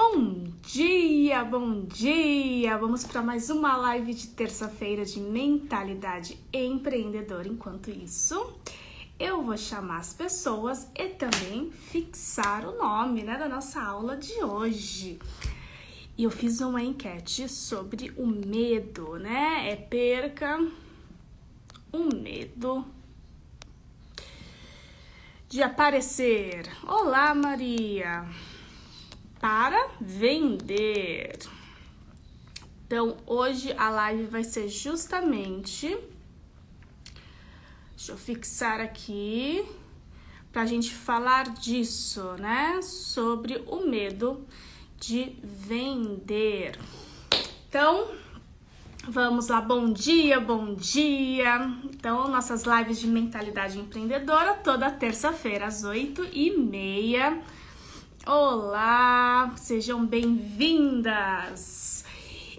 Bom dia, bom dia! Vamos para mais uma live de terça-feira de mentalidade empreendedora. Enquanto isso, eu vou chamar as pessoas e também fixar o nome, da nossa aula de hoje. E eu fiz uma enquete sobre o medo, perca o medo de aparecer. Olá, Maria! Para vender. Então, hoje a live vai ser justamente... Deixa eu fixar aqui pra gente falar disso, sobre o medo de vender. Então, vamos lá, bom dia, bom dia. Então, nossas lives de mentalidade empreendedora toda terça-feira às 8h30. Olá, sejam bem-vindas!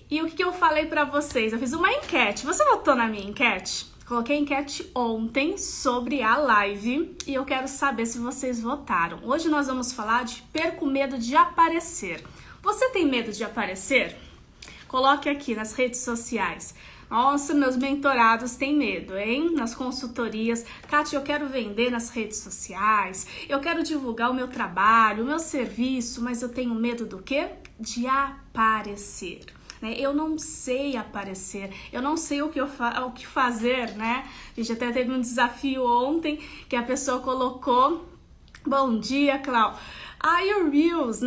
E o que eu falei pra vocês? Eu fiz uma enquete. Você votou na minha enquete? Coloquei a enquete ontem sobre a live e eu quero saber se vocês votaram. Hoje nós vamos falar de perco o medo de aparecer. Você tem medo de aparecer? Coloque aqui nas redes sociais. Nossa, meus mentorados têm medo, hein? Nas consultorias. Kátia, eu quero vender nas redes sociais, eu quero divulgar o meu trabalho, o meu serviço, mas eu tenho medo do quê? De aparecer. Eu não sei aparecer, eu não sei o que fazer, A gente até teve um desafio ontem que a pessoa colocou... Bom dia, Clau. E o Reels,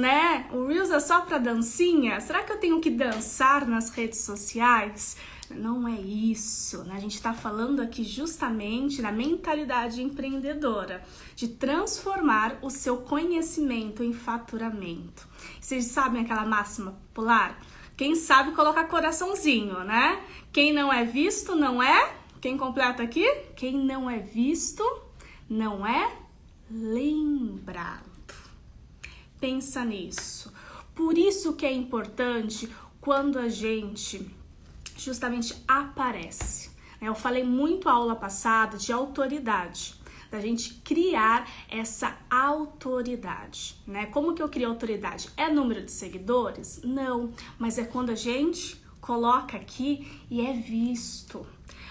O Reels é só pra dancinha? Será que eu tenho que dançar nas redes sociais? Não é isso, A gente tá falando aqui justamente da mentalidade empreendedora, de transformar o seu conhecimento em faturamento. Vocês sabem aquela máxima popular? Quem sabe colocar coraçãozinho, Quem não é visto não é... Quem completa aqui? Quem não é visto não é lembrado. Pensa nisso. Por isso que é importante quando a gente justamente aparece. Eu falei muito a aula passada de autoridade, da gente criar essa autoridade, Como que eu crio autoridade? É número de seguidores? Não, mas é quando a gente coloca aqui e é visto.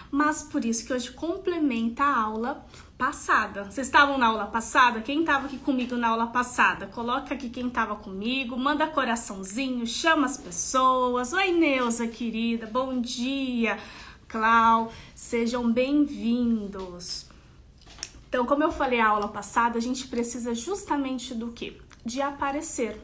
Mas por isso que hoje complementa a aula passada. Vocês estavam na aula passada? Quem estava aqui comigo na aula passada? Coloca aqui quem estava comigo, manda coraçãozinho, chama as pessoas. Oi, Neuza, querida, bom dia. Clau, sejam bem-vindos. Então, como eu falei na aula passada, a gente precisa justamente do quê? De aparecer.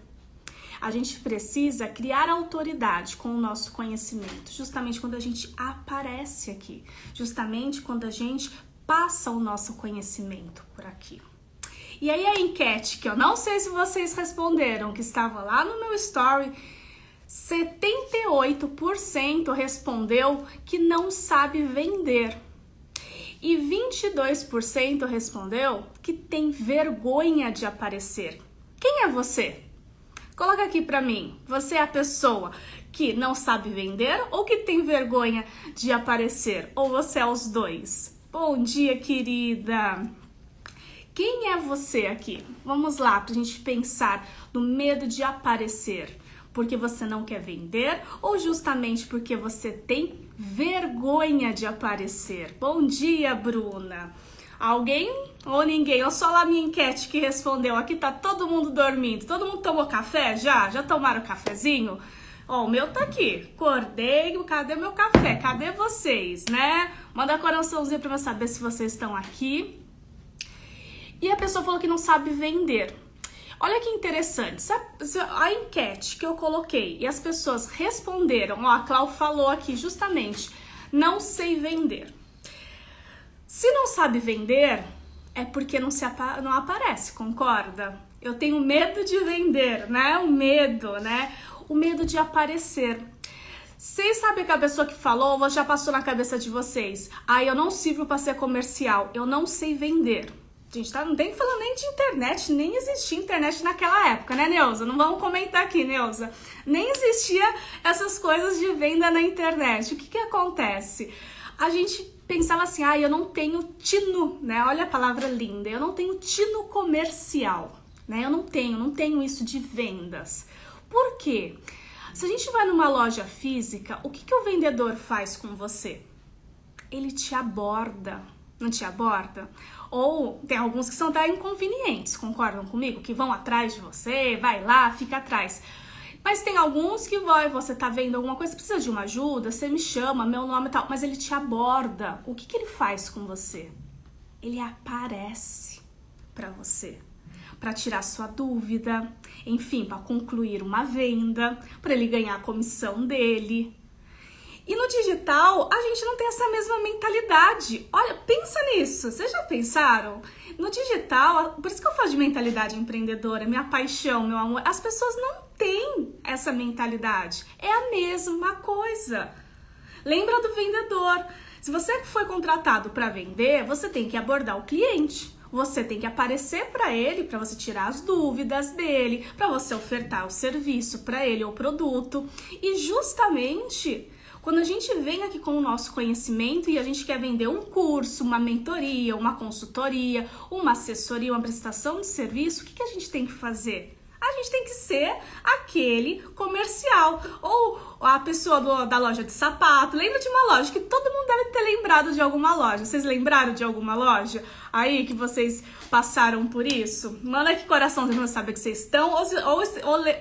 A gente precisa criar autoridade com o nosso conhecimento, justamente quando a gente aparece aqui, justamente quando a gente passa o nosso conhecimento por aqui. E aí a enquete, que eu não sei se vocês responderam, que estava lá no meu story, 78% respondeu que não sabe vender. E 22% respondeu que tem vergonha de aparecer. Quem é você? Coloca aqui pra mim. Você é a pessoa que não sabe vender ou que tem vergonha de aparecer? Ou você é os dois? Bom dia, querida! Quem é você aqui? Vamos lá pra gente pensar no medo de aparecer. Porque você não quer vender ou justamente porque você tem vergonha de aparecer? Bom dia, Bruna. Alguém ou ninguém? Ou só lá minha enquete que respondeu? Aqui tá todo mundo dormindo. Todo mundo tomou café já? Já tomaram cafezinho? O meu tá aqui. Acordei, cadê meu café? Cadê vocês, Manda coraçãozinho pra eu saber se vocês estão aqui. E a pessoa falou que não sabe vender. Olha que interessante, a enquete que eu coloquei e as pessoas responderam, a Clau falou aqui justamente, não sei vender. Se não sabe vender, é porque não aparece, concorda? Eu tenho medo de vender, o medo, o medo de aparecer. Vocês sabem que a pessoa que falou, já passou na cabeça de vocês, eu não sirvo para ser comercial, eu não sei vender. Gente, não tem que falar nem de internet, nem existia internet naquela época, Neuza? Não vamos comentar aqui, Neuza. Nem existia essas coisas de venda na internet. O que acontece? A gente pensava assim, eu não tenho tino, Olha a palavra linda, eu não tenho tino comercial, Eu não tenho isso de vendas. Por quê? Se a gente vai numa loja física, o que o vendedor faz com você? Ele te aborda, não te aborda? Ou tem alguns que são até inconvenientes, concordam comigo? Que vão atrás de você, vai lá, fica atrás. Mas tem alguns que você tá vendo alguma coisa, precisa de uma ajuda, você me chama, meu nome e tal, mas ele te aborda. O que ele faz com você? Ele aparece para você, para tirar sua dúvida, enfim, para concluir uma venda, para ele ganhar a comissão dele. E no digital, a gente não tem essa mesma mentalidade. Olha, pensa nisso. Vocês já pensaram? No digital, por isso que eu falo de mentalidade empreendedora, minha paixão, meu amor, as pessoas não têm essa mentalidade. É a mesma coisa. Lembra do vendedor. Se você foi contratado para vender, você tem que abordar o cliente. Você tem que aparecer para ele, para você tirar as dúvidas dele, para você ofertar o serviço para ele ou o produto. E justamente quando a gente vem aqui com o nosso conhecimento e a gente quer vender um curso, uma mentoria, uma consultoria, uma assessoria, uma prestação de serviço, o que a gente tem que fazer? A gente tem que ser aquele comercial ou a pessoa da loja de sapato. Lembra de uma loja que todo mundo deve ter lembrado de alguma loja? Vocês lembraram de alguma loja aí que vocês passaram por isso? Manda aqui coraçãozinho pra saber que vocês estão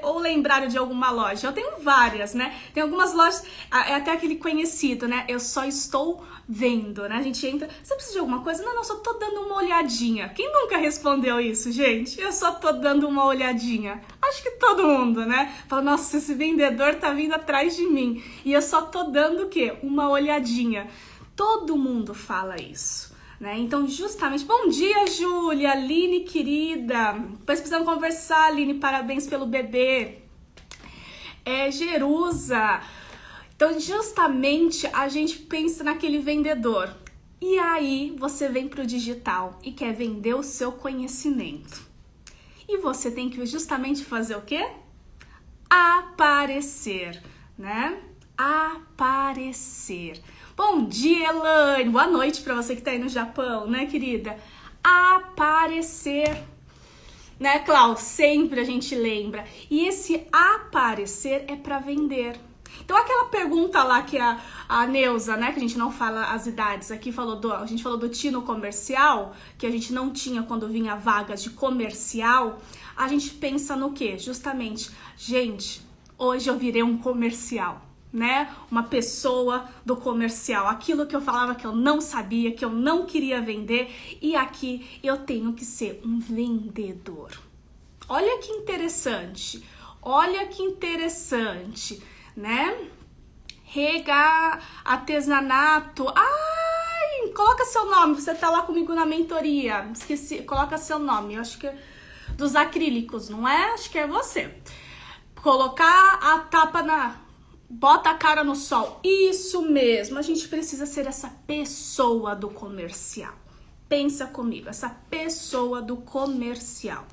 ou lembraram de alguma loja. Eu tenho várias, né? Tem algumas lojas, é até aquele conhecido, né? Eu só estou vendo, né? A gente entra, você precisa de alguma coisa? Não, só tô dando uma olhadinha. Quem nunca respondeu isso, gente? Eu só tô dando uma olhadinha. Acho que todo mundo, né? Fala, nossa, esse vendedor tá vindo atrás de mim. E eu só tô dando o quê? Uma olhadinha. Todo mundo fala isso, né? Então, justamente... Bom dia, Júlia, Aline, querida. Depois precisamos conversar, Aline. Parabéns pelo bebê. Jerusa. Então, justamente, a gente pensa naquele vendedor. E aí, você vem pro digital e quer vender o seu conhecimento. E você tem que justamente fazer o quê? Aparecer, né? Aparecer. Bom dia, Elaine. Boa noite para você que tá aí no Japão, né, querida? Aparecer. Né, Clau? Sempre a gente lembra. E esse aparecer é para vender. Então, aquela pergunta lá que a Neuza, né, que a gente não fala as idades aqui, a gente falou do tino comercial, que a gente não tinha quando vinha vagas de comercial, a gente pensa no quê? Justamente, gente, hoje eu virei um comercial, né? Uma pessoa do comercial, aquilo que eu falava que eu não sabia, que eu não queria vender, e aqui eu tenho que ser um vendedor. Olha que interessante, né? Rega, artesanato. Ai, coloca seu nome. Você tá lá comigo na mentoria. Esqueci, coloca seu nome. Eu acho que é dos acrílicos, não é? Acho que é você. Colocar a tapa bota a cara no sol. Isso mesmo. A gente precisa ser essa pessoa do comercial. Pensa comigo, essa pessoa do comercial.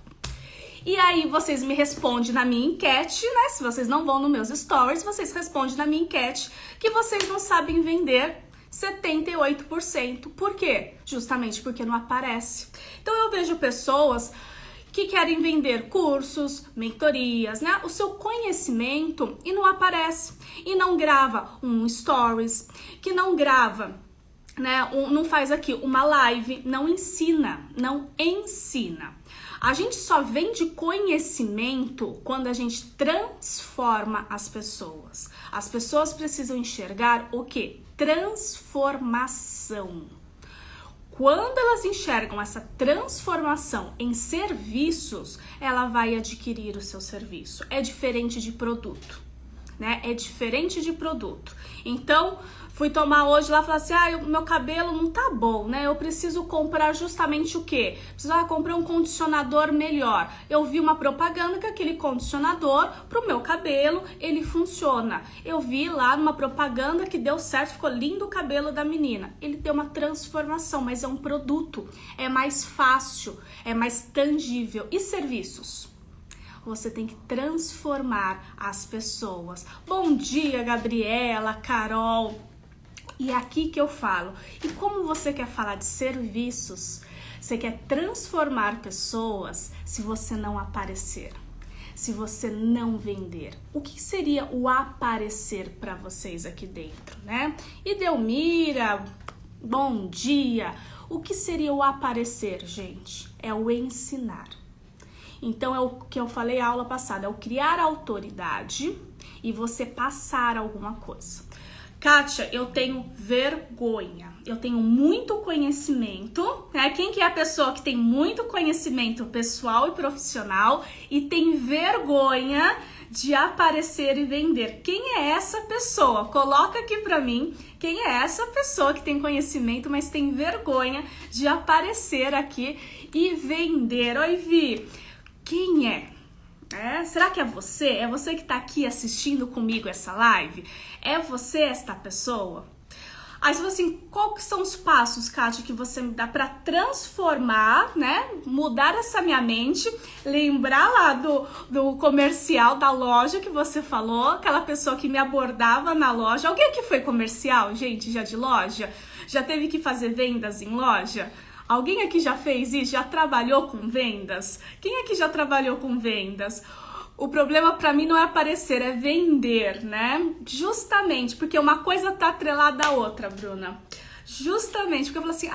E aí vocês me respondem na minha enquete, né? Se vocês não vão nos meus stories, vocês respondem na minha enquete que vocês não sabem vender 78%. Por quê? Justamente porque não aparece. Então eu vejo pessoas que querem vender cursos, mentorias, né? O seu conhecimento e não aparece. E não grava um stories, que não grava, né? Não faz aqui uma live, não ensina. A gente só vende conhecimento quando a gente transforma as pessoas. As pessoas precisam enxergar o quê? Transformação. Quando elas enxergam essa transformação em serviços, ela vai adquirir o seu serviço. É diferente de produto, né? É diferente de produto. Então, fui tomar hoje lá e falei assim, o meu cabelo não tá bom, né? Eu preciso comprar justamente o quê? Preciso comprar um condicionador melhor. Eu vi uma propaganda que aquele condicionador pro meu cabelo, ele funciona. Eu vi lá numa propaganda que deu certo, ficou lindo o cabelo da menina. Ele deu uma transformação, mas é um produto. É mais fácil, é mais tangível. E serviços? Você tem que transformar as pessoas. Bom dia, Gabriela, Carol. E é aqui que eu falo. E como você quer falar de serviços, você quer transformar pessoas se você não aparecer. se você não vender? O que seria o aparecer para vocês aqui dentro, né? Idelmira, bom dia. O que seria o aparecer, gente? É o ensinar. Então, é o que eu falei na aula passada, é o criar autoridade e você passar alguma coisa. Kátia, eu tenho vergonha, eu tenho muito conhecimento, né? Quem que é a pessoa que tem muito conhecimento pessoal e profissional e tem vergonha de aparecer e vender? Quem é essa pessoa? Coloca aqui pra mim, quem é essa pessoa que tem conhecimento, mas tem vergonha de aparecer aqui e vender? Oi, Vi, quem é? Será que é você? É você que tá aqui assistindo comigo essa live? É você essa pessoa? Aí você fala assim, qual que são os passos, Kátia, que você me dá para transformar, né? Mudar essa minha mente, lembrar lá do comercial da loja que você falou, aquela pessoa que me abordava na loja. Alguém aqui foi comercial, gente, já de loja? Já teve que fazer vendas em loja? Alguém aqui já fez isso? Já trabalhou com vendas? Quem aqui já trabalhou com vendas? O problema para mim não é aparecer, é vender, né? Justamente porque uma coisa tá atrelada à outra, Bruna. Justamente porque eu falo assim,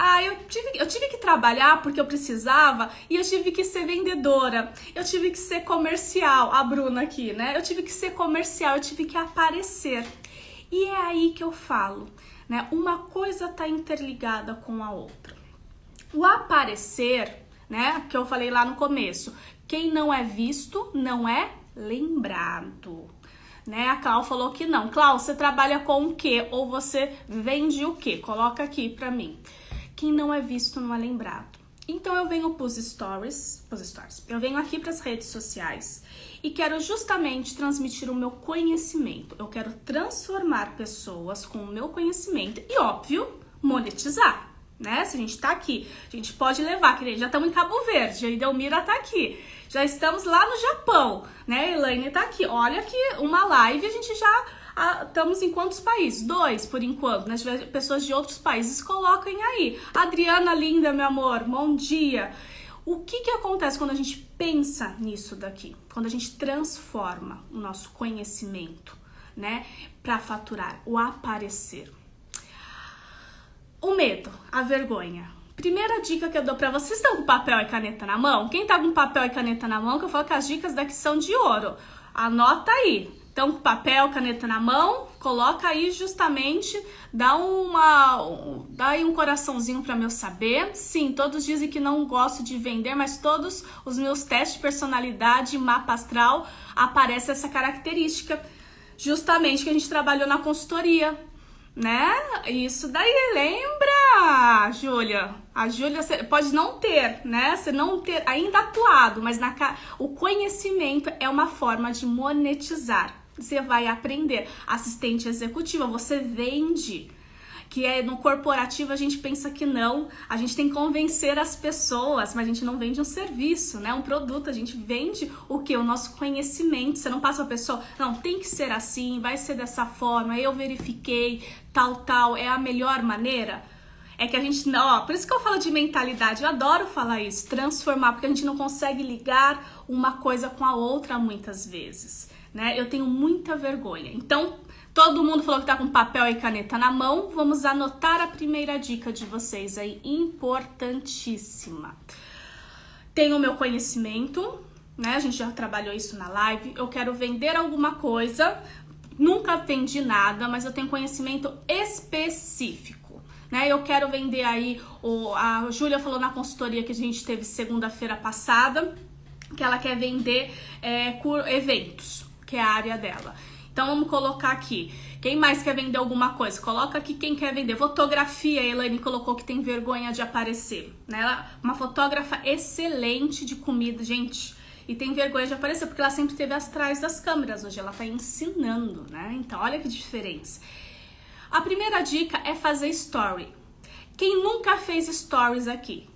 eu tive que trabalhar porque eu precisava e eu tive que ser vendedora, eu tive que ser comercial, a Bruna aqui, né? Eu tive que ser comercial, eu tive que aparecer. E é aí que eu falo, né? Uma coisa tá interligada com a outra. O aparecer, né, que eu falei lá no começo, quem não é visto não é lembrado, né? A Clau falou que não. Clau, você trabalha com o quê? Ou você vende o quê? Coloca aqui pra mim. Quem não é visto não é lembrado. Então eu venho pros stories, eu venho aqui pras redes sociais e quero justamente transmitir o meu conhecimento. Eu quero transformar pessoas com o meu conhecimento e, óbvio, monetizar. Né? Se a gente tá aqui, a gente pode levar, que já estamos em Cabo Verde, a Idelmira tá aqui, já estamos lá no Japão, né? A Elaine tá aqui, olha aqui, uma live, a gente já estamos em quantos países? 2, por enquanto, né? Se tiver pessoas de outros países, coloquem aí. Adriana linda, meu amor, bom dia. O que acontece quando a gente pensa nisso daqui? Quando a gente transforma o nosso conhecimento, né? Para faturar, o aparecer. O medo, a vergonha. Primeira dica que eu dou pra vocês, estão com papel e caneta na mão? Quem tá com papel e caneta na mão, que eu falo que as dicas daqui são de ouro. Anota aí. Então, com papel, caneta na mão, coloca aí justamente, dá aí um coraçãozinho pra eu saber. Sim, todos dizem que não gosto de vender, mas todos os meus testes de personalidade, mapa astral, aparece essa característica. Justamente que a gente trabalhou na consultoria. Né? Isso daí, lembra, Júlia? A Júlia pode não ter, né? Você não ter ainda atuado, mas o conhecimento é uma forma de monetizar. Você vai aprender. Assistente executiva, você vende. Que no corporativo a gente pensa que não, a gente tem que convencer as pessoas, mas a gente não vende um serviço, né? Um produto, a gente vende o quê? O nosso conhecimento. Você não passa pra pessoa, não, tem que ser assim, vai ser dessa forma, eu verifiquei, tal, é a melhor maneira. É que a gente, por isso que eu falo de mentalidade, eu adoro falar isso, transformar, porque a gente não consegue ligar uma coisa com a outra muitas vezes, né? Eu tenho muita vergonha, então... Todo mundo falou que tá com papel e caneta na mão. Vamos anotar a primeira dica de vocês aí, importantíssima. Tenho o meu conhecimento, né? A gente já trabalhou isso na live. Eu quero vender alguma coisa. Nunca vendi nada, mas eu tenho conhecimento específico, né? Eu quero vender aí, a Júlia falou na consultoria que a gente teve segunda-feira passada, que ela quer vender eventos, que é a área dela. Então, vamos colocar aqui. Quem mais quer vender alguma coisa? Coloca aqui quem quer vender. Fotografia, a Elaine colocou que tem vergonha de aparecer, né? Ela, uma fotógrafa excelente de comida, gente. E tem vergonha de aparecer, porque ela sempre esteve atrás das câmeras. Hoje ela tá ensinando, né? Então, olha que diferença. A primeira dica é fazer story. Quem nunca fez stories aqui?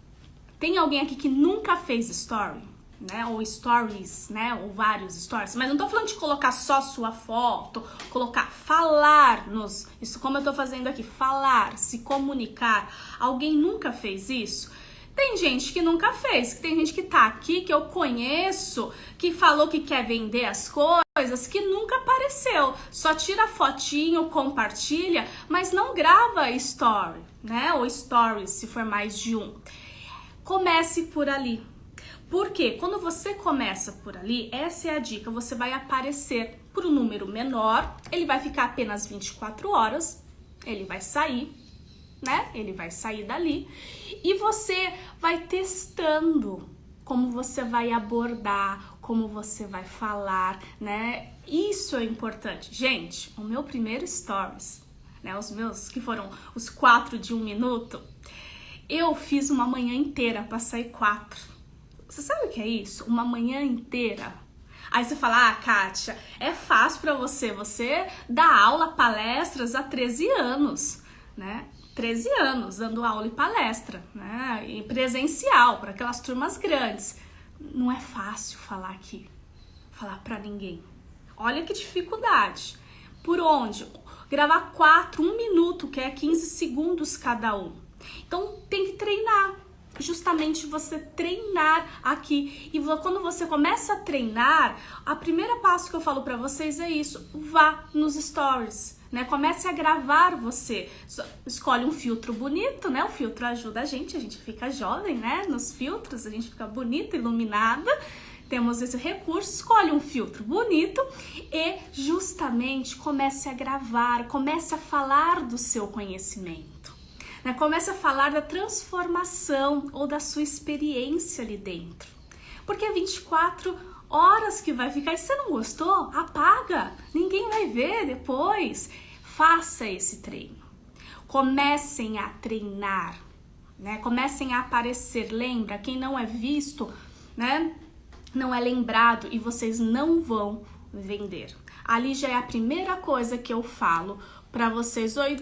Tem alguém aqui que nunca fez story? Né, ou stories, né, ou vários stories, mas não tô falando de colocar só sua foto, falar isso como eu tô fazendo aqui, falar, se comunicar. Alguém nunca fez isso? Tem gente que nunca fez, tem gente que tá aqui, que eu conheço, que falou que quer vender as coisas, que nunca apareceu. Só tira fotinho, compartilha, mas não grava story, né? Ou stories, se for mais de um. Comece por ali. Porque quando você começa por ali, essa é a dica, você vai aparecer por um número menor, ele vai ficar apenas 24 horas, ele vai sair, né? Ele vai sair dali e você vai testando como você vai abordar, como você vai falar, né? Isso é importante. Gente, o meu primeiro stories, né? Os meus, que foram os 4 de 1 minuto, eu fiz uma manhã inteira para sair 4. Você sabe o que é isso? Uma manhã inteira. Aí você fala, ah, Kátia, é fácil pra você. Você dá aula, palestras há 13 anos, né? 13 anos dando aula e palestra, né? E presencial, para aquelas turmas grandes. Não é fácil falar aqui, falar pra ninguém. Olha que dificuldade. Por onde? Gravar 4, 1 minuto, que é 15 segundos cada um. Então tem que treinar. Justamente você treinar aqui. E quando você começa a treinar, a primeira passo que eu falo pra vocês é isso: vá nos stories, né? Comece a gravar você. Escolhe um filtro bonito, né? O filtro ajuda a gente fica jovem, né? Nos filtros a gente fica bonita, iluminada. Temos esse recurso, escolhe um filtro bonito e justamente comece a gravar, comece a falar do seu conhecimento. Né? Comece a falar da transformação ou da sua experiência ali dentro. Porque é 24 horas que vai ficar. E se você não gostou, apaga. Ninguém vai ver depois. Faça esse treino. Comecem a treinar. Né? Comecem a aparecer. Lembra, quem não é visto, né? Não é lembrado e vocês não vão vender. Ali já é a primeira coisa que eu falo para vocês. Oi,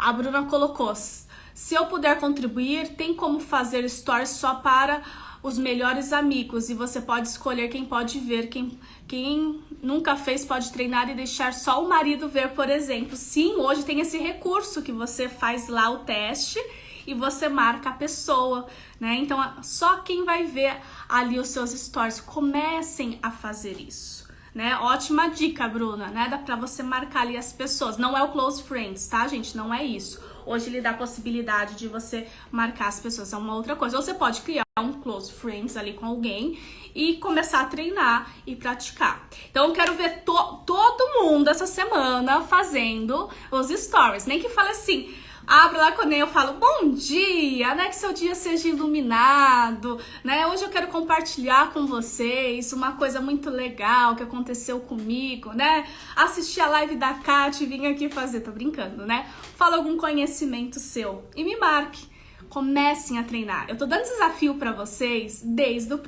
a Bruna colocou, se eu puder contribuir, tem como fazer stories só para os melhores amigos e você pode escolher quem pode ver, quem nunca fez pode treinar e deixar só o marido ver, por exemplo. Sim, hoje tem esse recurso que você faz lá o teste e você marca a pessoa, né? Então, só quem vai ver ali os seus stories. Comecem a fazer isso. Né? Ótima dica, Bruna, né? Dá pra você marcar ali as pessoas. Não é o close friends, tá, gente? Não é isso. Hoje ele dá a possibilidade de você marcar as pessoas, é uma outra coisa. Ou você pode criar um close friends ali com alguém e começar a treinar e praticar. Então eu quero ver todo mundo essa semana fazendo os stories. Nem que fale assim, abra lá quando eu falo bom dia, né? Que seu dia seja iluminado, né? Hoje eu quero compartilhar com vocês uma coisa muito legal que aconteceu comigo, né? Assistir a live da Kátia e vim aqui fazer, tô brincando, né? Fala algum conhecimento seu e me marque. Comecem a treinar. Eu tô dando desafio pra vocês desde o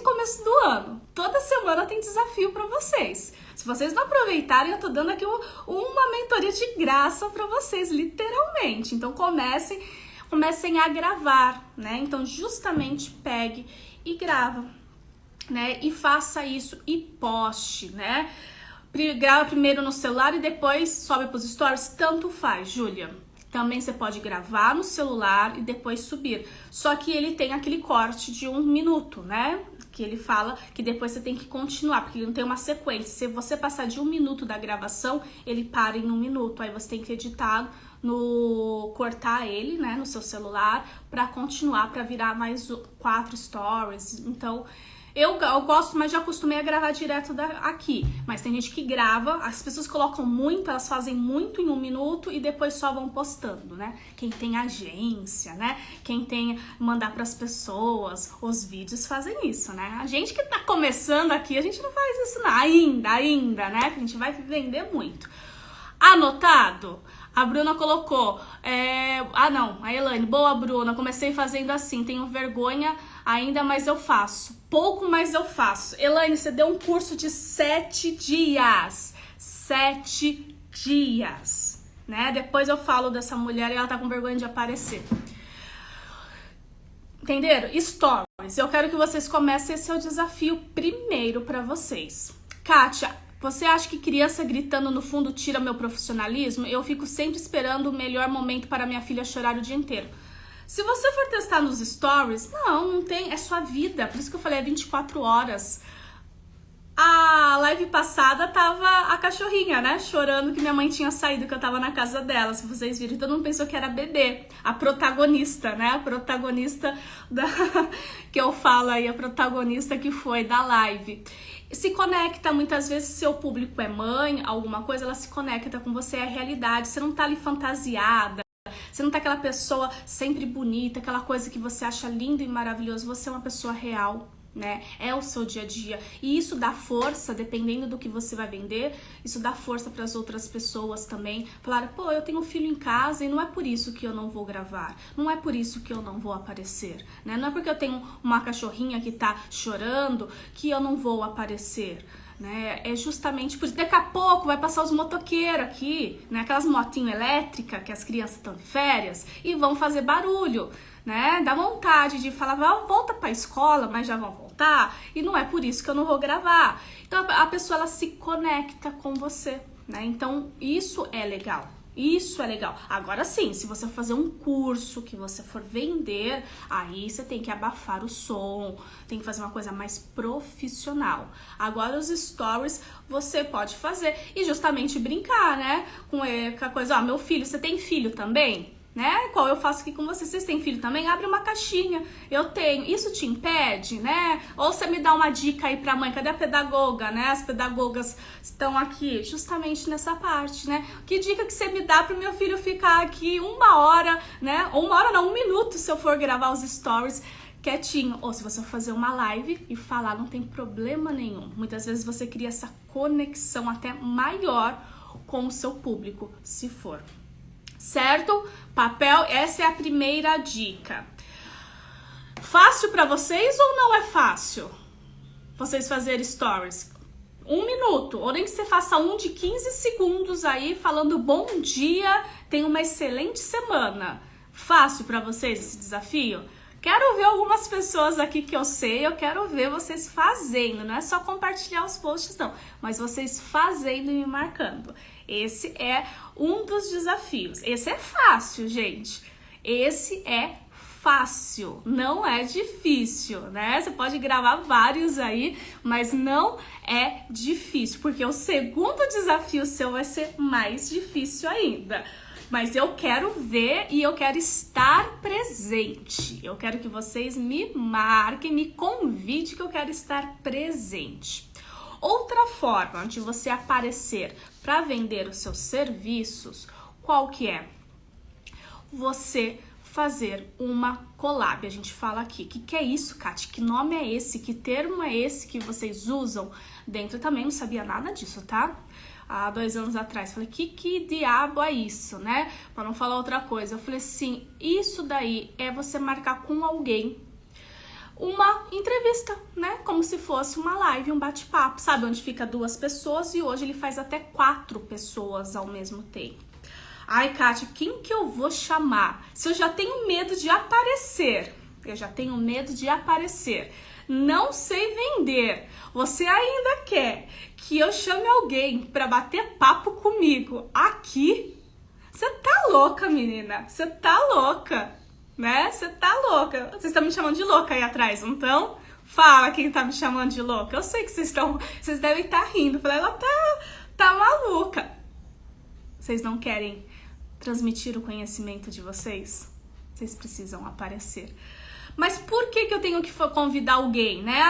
começo do ano. Toda semana tem desafio pra vocês. Se vocês não aproveitarem, eu tô dando aqui uma mentoria de graça pra vocês, literalmente. Então comecem a gravar, né? Então justamente pegue e grava, né? E faça isso e poste, né? Grava primeiro no celular e depois sobe pros stories, tanto faz, Júlia. Também você pode gravar no celular e depois subir. Só que ele tem aquele corte de 1 minuto, né? Que ele fala que depois você tem que continuar, porque ele não tem uma sequência. Se você passar de 1 minuto da gravação, ele para em 1 minuto. Aí você tem que editar, cortar ele, né, no seu celular para continuar, para virar mais 4 stories. Então, eu gosto, mas já acostumei a gravar direto aqui. Mas tem gente que grava, as pessoas colocam muito, elas fazem muito em 1 minuto e depois só vão postando, né? Quem tem agência, né? Quem tem mandar pras pessoas, os vídeos fazem isso, né? A gente que tá começando aqui, a gente não faz isso não. Ainda, né? A gente vai vender muito. Anotado? A Bruna colocou, a Elaine, boa Bruna, comecei fazendo assim, tenho vergonha ainda, mas eu faço. Pouco, mas eu faço. Elaine, você deu um curso de 7 dias. 7 dias, né? Depois eu falo dessa mulher e ela tá com vergonha de aparecer. Entenderam? Stories. Eu quero que vocês comecem, esse é o desafio primeiro pra vocês. Kátia, você acha que criança gritando no fundo tira meu profissionalismo? Eu fico sempre esperando o melhor momento para minha filha chorar o dia inteiro. Se você for testar nos stories, não tem, é sua vida. Por isso que eu falei, é 24 horas. A live passada tava a cachorrinha, né, chorando que minha mãe tinha saído, que eu tava na casa dela, se vocês viram. Todo mundo pensou que era bebê. A protagonista, né, a protagonista da... que eu falo aí, a protagonista que foi da live. Se conecta, muitas vezes, seu público é mãe, alguma coisa, ela se conecta com você, é a realidade. Você não tá ali fantasiada. Você não tá aquela pessoa sempre bonita, aquela coisa que você acha lindo e maravilhoso. Você é uma pessoa real, né? É o seu dia a dia. E isso dá força, dependendo do que você vai vender, isso dá força para as outras pessoas também. Falar, pô, eu tenho um filho em casa e não é por isso que eu não vou gravar. Não é por isso que eu não vou aparecer, né? Não é porque eu tenho uma cachorrinha que tá chorando que eu não vou aparecer. Né? É justamente por isso. Daqui a pouco vai passar os motoqueiros aqui, né? Aquelas motinhas elétricas que as crianças estão de férias e vão fazer barulho, né? Dá vontade de falar, volta pra escola, mas já vão voltar, e não é por isso que eu não vou gravar. Então a pessoa, ela se conecta com você, né? Então isso é legal. Isso é legal. Agora sim, se você fazer um curso que você for vender, aí você tem que abafar o som, tem que fazer uma coisa mais profissional. Agora os stories você pode fazer e justamente brincar, né? Com a coisa, ó, meu filho, você tem filho também? Né? Qual eu faço aqui com vocês? Vocês têm filho também? Abre uma caixinha. Eu tenho. Isso te impede, né? Ou você me dá uma dica aí pra mãe. Cadê a pedagoga, né? As pedagogas estão aqui justamente nessa parte, né? Que dica que você me dá pro meu filho ficar aqui 1 hora, né? Ou 1 hora não, 1 minuto se eu for gravar os stories quietinho. Ou se você for fazer uma live e falar, não tem problema nenhum. Muitas vezes você cria essa conexão até maior com o seu público, se for. Certo? Papel, essa é a primeira dica. Fácil para vocês ou não é fácil? Vocês fazerem stories? 1 minuto, ou nem que você faça um de 15 segundos aí falando bom dia, tenha uma excelente semana. Fácil para vocês esse desafio? Quero ver algumas pessoas aqui que eu sei, eu quero ver vocês fazendo, não é só compartilhar os posts não, mas vocês fazendo e me marcando. Esse é um dos desafios. Esse é fácil, gente. Esse é fácil, não é difícil, né? Você pode gravar vários aí, mas não é difícil, porque o segundo desafio seu vai ser mais difícil ainda. Mas eu quero ver e eu quero estar presente. Eu quero que vocês me marquem, me convidem que eu quero estar presente. Outra forma de você aparecer para vender os seus serviços, qual que é? Você fazer uma collab. A gente fala aqui. O que é isso, Kati? Que nome é esse? Que termo é esse que vocês usam dentro? Eu também não sabia nada disso, tá? Há 2 anos atrás, falei, que diabo é isso, né? Para não falar outra coisa. Eu falei assim, isso daí é você marcar com alguém uma entrevista, né? Como se fosse uma live, um bate-papo. Sabe onde fica 2 pessoas e hoje ele faz até 4 pessoas ao mesmo tempo. Ai, Kátia, quem que eu vou chamar? Se eu já tenho medo de aparecer, não sei vender, você ainda quer que eu chame alguém para bater papo comigo aqui? Você tá louca, menina, você tá louca, né? Você tá louca. Vocês estão me chamando de louca aí atrás, não estão? Fala quem tá me chamando de louca. Eu sei que vocês devem estar rindo. Falei, ela tá maluca. Vocês não querem transmitir o conhecimento de vocês? Vocês precisam aparecer. Mas por que eu tenho que convidar alguém, né?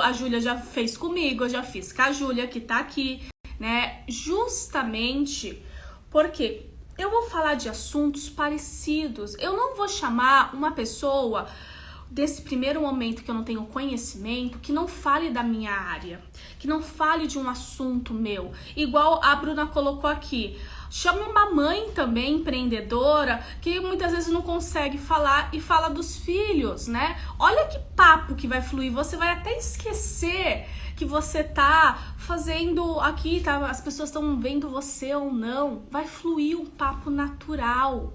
A Júlia já fez comigo, eu já fiz com a Júlia, que tá aqui, né? Justamente porque eu vou falar de assuntos parecidos. Eu não vou chamar uma pessoa desse primeiro momento que eu não tenho conhecimento, que não fale da minha área, que não fale de um assunto meu. Igual a Bruna colocou aqui. Chame uma mãe também empreendedora que muitas vezes não consegue falar e fala dos filhos, né? Olha que papo que vai fluir. Você vai até esquecer que você tá fazendo aqui, tá? As pessoas estão vendo você ou não. Vai fluir um papo natural.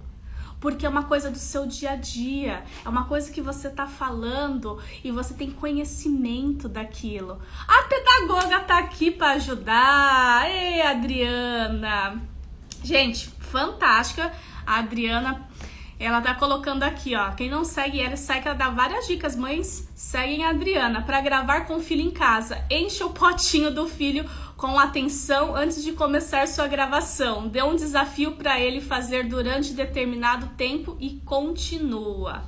Porque é uma coisa do seu dia a dia, é uma coisa que você tá falando e você tem conhecimento daquilo. A pedagoga tá aqui para ajudar. Ei, Adriana! Gente, fantástica. A Adriana, Ela tá colocando aqui, ó. Quem não segue ela, segue, ela dá várias dicas. Mães, seguem a Adriana. Para gravar com o filho em casa, enche o potinho do filho com atenção antes de começar sua gravação. Dê um desafio para ele fazer durante determinado tempo e continua.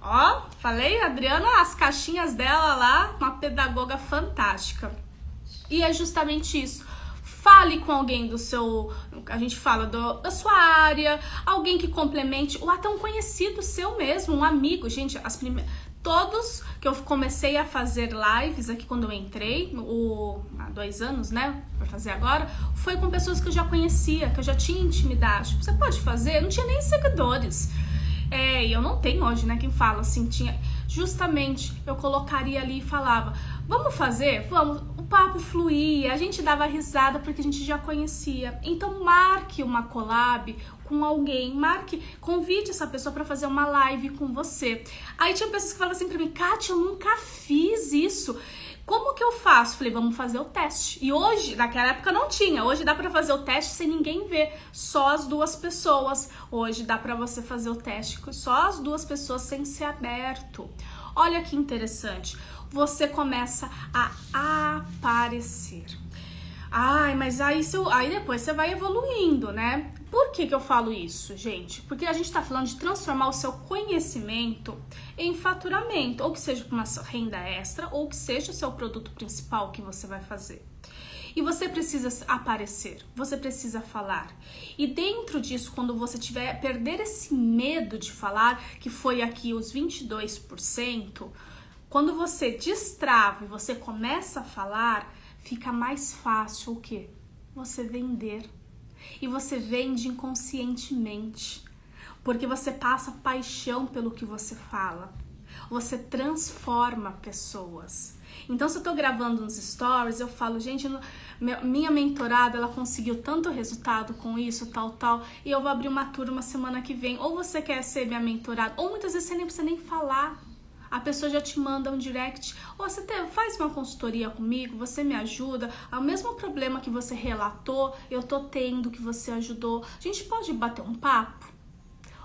Ó, falei, Adriana, as caixinhas dela lá, uma pedagoga fantástica. E é justamente isso. Fale com alguém do seu, a gente fala da sua área, alguém que complemente, ou até um conhecido seu mesmo, um amigo. Gente, todos que eu comecei a fazer lives aqui quando eu entrei, há 2 anos, né, pra fazer agora, foi com pessoas que eu já conhecia, que eu já tinha intimidade. Você pode fazer? Eu não tinha nem seguidores. E eu não tenho hoje, né, quem fala assim, tinha... Justamente, eu colocaria ali e falava, vamos fazer? Vamos. O papo fluía, a gente dava risada porque a gente já conhecia. Então, marque uma collab com alguém, convide essa pessoa para fazer uma live com você. Aí tinha pessoas que falavam assim pra mim, Kátia, eu nunca fiz isso. Como que eu faço? Falei, vamos fazer o teste. E hoje, naquela época não tinha. Hoje dá pra fazer o teste sem ninguém ver, só as 2 pessoas. Hoje dá pra você fazer o teste com só as 2 pessoas sem ser aberto. Olha que interessante. Você começa a aparecer. Ai, mas aí depois você vai evoluindo, né? Por que eu falo isso, gente? Porque a gente tá falando de transformar o seu conhecimento em faturamento, ou que seja uma renda extra, ou que seja o seu produto principal que você vai fazer. E você precisa aparecer, você precisa falar. E dentro disso, quando você perder esse medo de falar, que foi aqui os 22%, quando você destrava e você começa a falar, fica mais fácil o quê? Você vender. E você vende inconscientemente. Porque você passa paixão pelo que você fala. Você transforma pessoas. Então, se eu tô gravando uns stories, eu falo, gente, minha mentorada, ela conseguiu tanto resultado com isso, tal, e eu vou abrir uma turma semana que vem. Ou você quer ser minha mentorada, ou muitas vezes você nem precisa nem falar. A pessoa já te manda um direct, ou você faz uma consultoria comigo, você me ajuda, o mesmo problema que você relatou, eu tô tendo, que você ajudou. A gente pode bater um papo?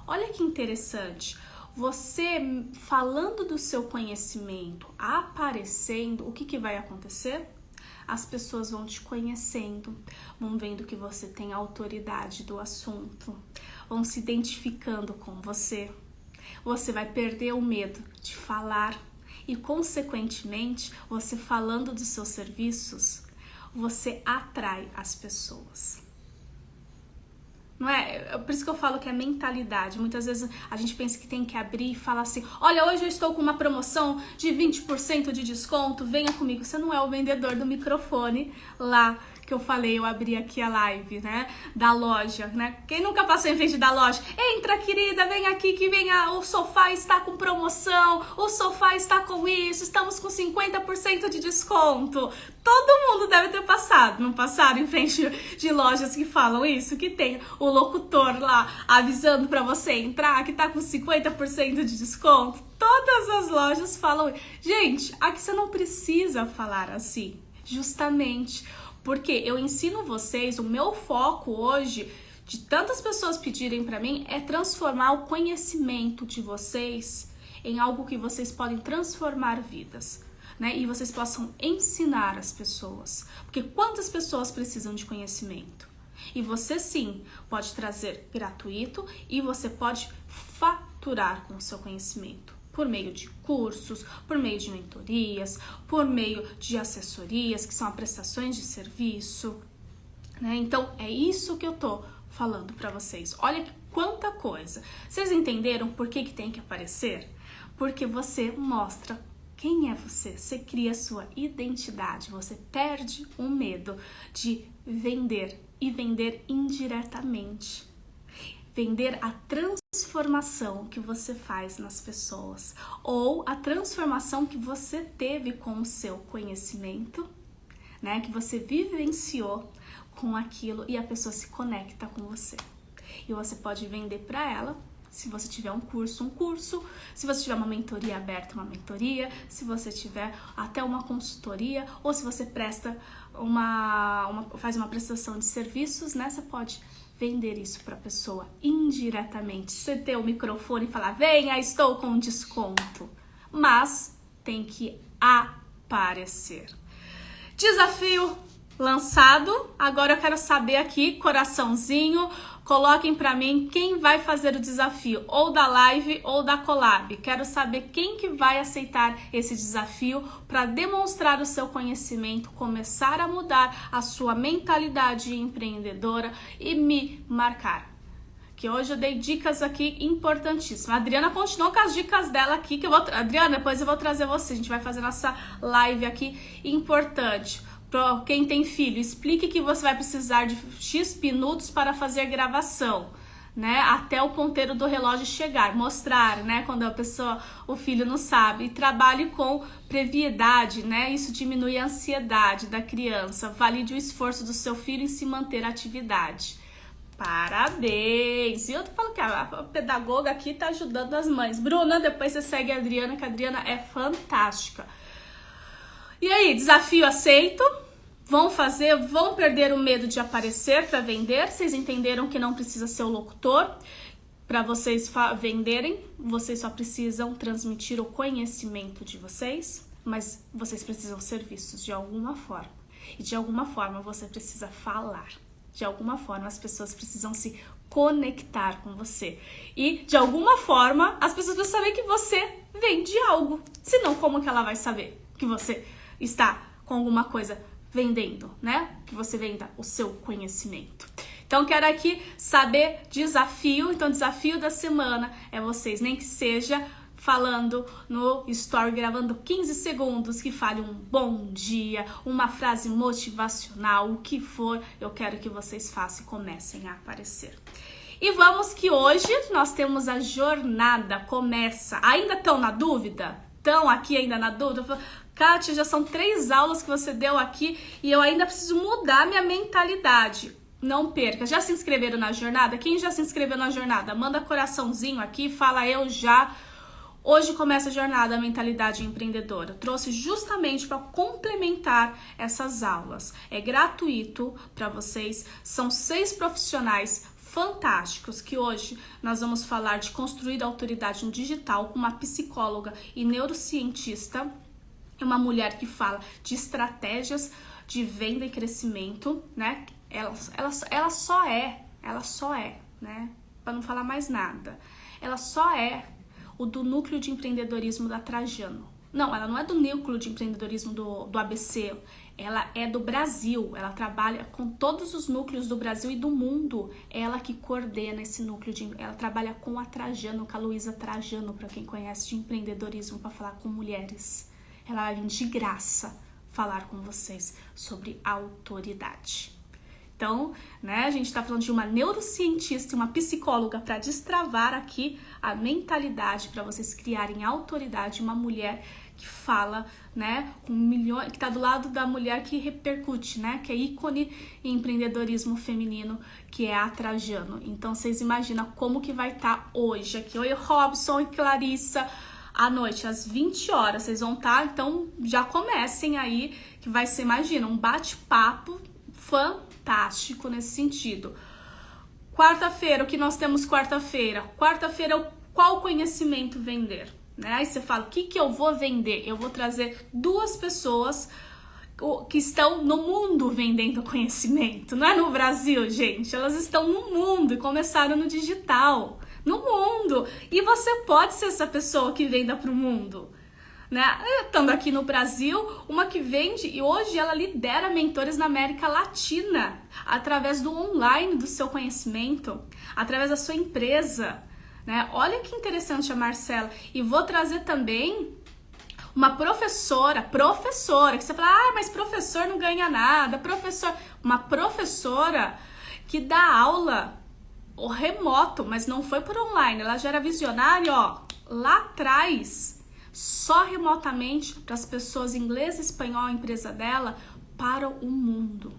Olha que interessante. Você falando do seu conhecimento, aparecendo, o que vai acontecer? As pessoas vão te conhecendo, vão vendo que você tem autoridade do assunto, vão se identificando com você. Você vai perder o medo de falar e, consequentemente, você falando dos seus serviços, você atrai as pessoas. Não é? Por isso que eu falo que é mentalidade. Muitas vezes a gente pensa que tem que abrir e falar assim, olha, hoje eu estou com uma promoção de 20% de desconto, venha comigo. Você não é o vendedor do microfone lá que eu falei, eu abri aqui a live, né, da loja, né? Quem nunca passou em frente da loja? Entra, querida, vem aqui que o sofá está com promoção, o sofá está com isso, estamos com 50% de desconto. Todo mundo deve ter passado, não passaram em frente de lojas que falam isso, que tem o locutor lá avisando para você entrar, que tá com 50% de desconto. Todas as lojas falam. Gente, aqui você não precisa falar assim, justamente porque eu ensino vocês, o meu foco hoje, de tantas pessoas pedirem para mim, é transformar o conhecimento de vocês em algo que vocês podem transformar vidas, né? E vocês possam ensinar as pessoas. Porque quantas pessoas precisam de conhecimento? E você sim pode trazer gratuito e você pode faturar com o seu conhecimento. Por meio de cursos, por meio de mentorias, por meio de assessorias, que são prestações de serviço, né? Então, é isso que eu tô falando pra vocês. Olha quanta coisa. Vocês entenderam por que tem que aparecer? Porque você mostra quem é você. Você cria sua identidade. Você perde o medo de vender e vender indiretamente. Vender a transformação que você faz nas pessoas ou a transformação que você teve com o seu conhecimento, né? Que você vivenciou com aquilo e a pessoa se conecta com você. E você pode vender para ela Se você tiver um curso. Se você tiver uma mentoria aberta, uma mentoria. Se você tiver até uma consultoria. Ou se você presta faz uma prestação de serviços, né? Você pode vender isso para a pessoa indiretamente. Você ter o microfone e falar, venha, estou com desconto. Mas tem que aparecer. Desafio lançado. Agora eu quero saber aqui, coraçãozinho, coloquem pra mim quem vai fazer o desafio, ou da live ou da collab. Quero saber quem que vai aceitar esse desafio para demonstrar o seu conhecimento, começar a mudar a sua mentalidade empreendedora e me marcar. Que hoje eu dei dicas aqui importantíssimas. A Adriana continuou com as dicas dela aqui, Adriana, depois eu vou trazer você. A gente vai fazer nossa live aqui importante. Para quem tem filho, explique que você vai precisar de X minutos para fazer gravação, né? Até o ponteiro do relógio chegar, mostrar, né? Quando o filho não sabe. E trabalhe com brevidade, né? Isso diminui a ansiedade da criança. Valide o esforço do seu filho em se manter à atividade. Parabéns! E eu falo que a pedagoga aqui tá ajudando as mães. Bruna, depois você segue a Adriana, que a Adriana é fantástica. E aí, desafio aceito? Vão fazer, vão perder o medo de aparecer para vender? Vocês entenderam que não precisa ser o locutor para vocês venderem? Vocês só precisam transmitir o conhecimento de vocês, mas vocês precisam ser vistos de alguma forma. E de alguma forma você precisa falar. De alguma forma as pessoas precisam se conectar com você. E de alguma forma as pessoas precisam saber que você vende algo. Senão, como que ela vai saber que você está com alguma coisa vendendo, né? Que você venda o seu conhecimento. Então, quero aqui saber desafio. Então, desafio da semana é vocês, nem que seja falando no story, gravando 15 segundos, que fale um bom dia, uma frase motivacional, o que for, eu quero que vocês façam e comecem a aparecer. E vamos que hoje nós temos a jornada, começa. Ainda estão na dúvida? Estão aqui ainda na dúvida? Kátia, já são 3 aulas que você deu aqui e eu ainda preciso mudar minha mentalidade. Não perca. Já se inscreveram na jornada? Quem já se inscreveu na jornada? Manda coraçãozinho aqui, fala eu já. Hoje começa a jornada Mentalidade Empreendedora. Eu trouxe justamente para complementar essas aulas. É gratuito para vocês. São 6 profissionais fantásticos que hoje nós vamos falar de construir autoridade no digital com uma psicóloga e neurocientista. É uma mulher que fala de estratégias de venda e crescimento, né? Ela só é, né? Para não falar mais nada. Ela só é o do núcleo de empreendedorismo da Trajano. Não, ela não é do núcleo de empreendedorismo do ABC. Ela é do Brasil. Ela trabalha com todos os núcleos do Brasil e do mundo. Ela que coordena esse núcleo. Ela trabalha com a Trajano, com a Luísa Trajano, para quem conhece de empreendedorismo, para falar com mulheres. Ela vai vir de graça falar com vocês sobre autoridade. Então, né, a gente está falando de uma neurocientista e uma psicóloga para destravar aqui a mentalidade, para vocês criarem autoridade, uma mulher que fala, né, com milhões, que está do lado da mulher que repercute, né, que é ícone em empreendedorismo feminino, que é a Trajano. Então, vocês imaginam como que vai estar hoje aqui. Oi, Robson e Clarissa. À noite, às 20 horas, vocês vão estar, então já comecem aí, que vai ser, imagina, um bate-papo fantástico nesse sentido. Quarta-feira, o que nós temos quarta-feira? Quarta-feira, qual conhecimento vender? Né? Aí você fala, o que eu vou vender? Eu vou trazer 2 pessoas que estão no mundo vendendo conhecimento. Não é no Brasil, gente. Elas estão no mundo e começaram no digital. No mundo. E você pode ser essa pessoa que venda para o mundo. Né? Estando aqui no Brasil, uma que vende e hoje ela lidera mentores na América Latina através do online, do seu conhecimento, através da sua empresa. Né? Olha que interessante a Marcela. E vou trazer também uma professora, que você fala, mas professor não ganha nada, uma professora que dá aula o remoto, mas não foi por online, ela já era visionária, ó, lá atrás, só remotamente para as pessoas inglês e espanhol, a empresa dela, para o mundo.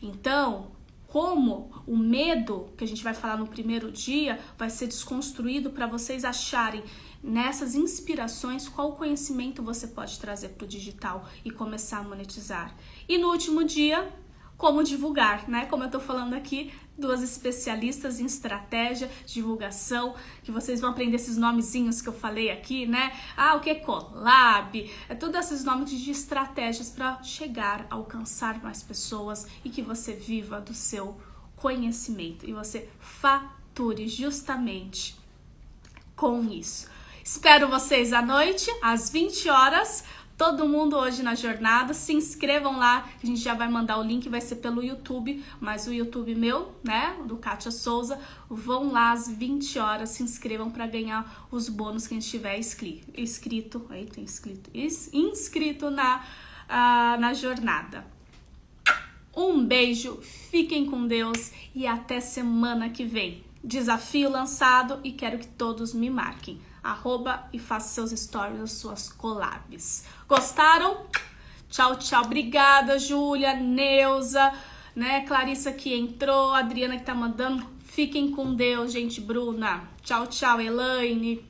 Então, como o medo, que a gente vai falar no primeiro dia, vai ser desconstruído para vocês acharem nessas inspirações qual conhecimento você pode trazer para o digital e começar a monetizar. E no último dia, como divulgar, né? Como eu tô falando aqui, 2 especialistas em estratégia, divulgação, que vocês vão aprender esses nomezinhos que eu falei aqui, né? O que é collab? É todos esses nomes de estratégias para chegar, alcançar mais pessoas e que você viva do seu conhecimento e você fature justamente com isso. Espero vocês à noite, às 20 horas. Todo mundo hoje na jornada, se inscrevam lá, que a gente já vai mandar o link, vai ser pelo YouTube, mas o YouTube meu, né, do Kátia Souza, vão lá às 20 horas, se inscrevam para ganhar os bônus que a gente tiver inscrito na jornada. Um beijo, fiquem com Deus e até semana que vem. Desafio lançado e quero que todos me marquem. @ e faça seus stories, as suas collabs. Gostaram? Tchau, tchau. Obrigada, Júlia, Neuza, né? Clarissa que entrou, Adriana que tá mandando. Fiquem com Deus, gente. Bruna. Tchau, tchau. Elaine.